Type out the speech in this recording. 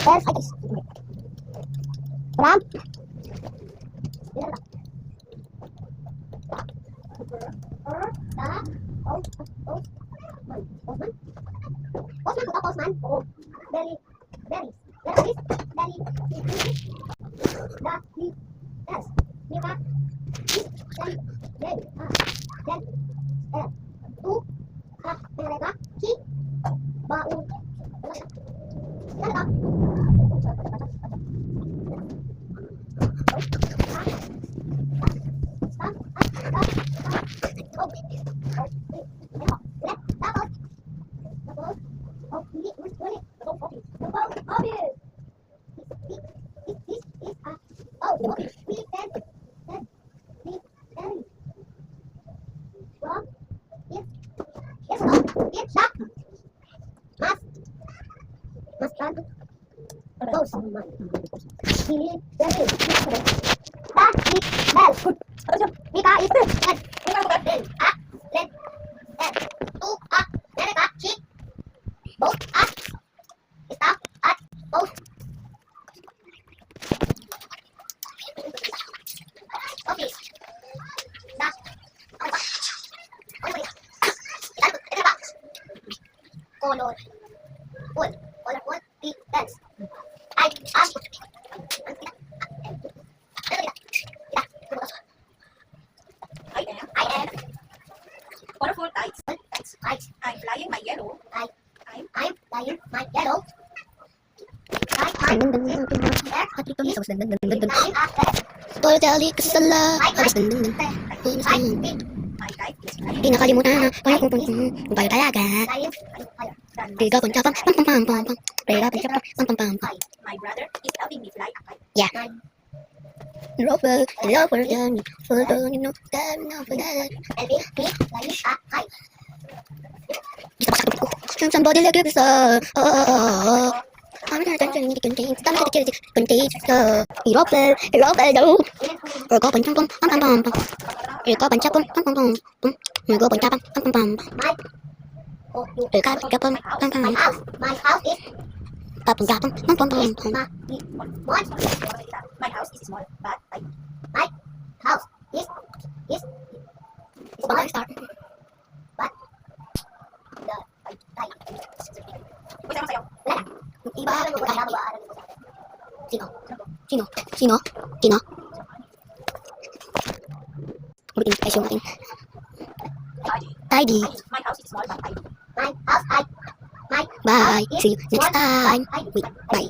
There's items. Ram. Postman. Oh, berries. Berries. Berries. Berries. Yes. Milka. Then. Then. Two. Mereka. Ki. Bau. I am colorful tights. I'm flying my yellow. I'm flying my yellow. Totally kasala. Di nakalimutan na parang kung tayo talaga. Riga pang chapang pang pang pang pang. Riga pang chapang pang pang pang. My brother is helping me fly a kite. Yeah. Rover, lover, done, for the you know that now for that. Somebody like this. I'm not attention to contain. Some of the kids contain. Rover, no. Or go punch pum pum pum pum pum. You go punch pum pum pum pum pum. You go punch pum pum pum pum. You go punch pum pum pum. My house is. Pum pum pum pum pum pum. My house is small, but My house is small, but wait, ano sa'yo? Iba Sino? Ulitin yung presyo natin. Tidy. My house is small, but tidy. Bye. See you next time. Wait, bye.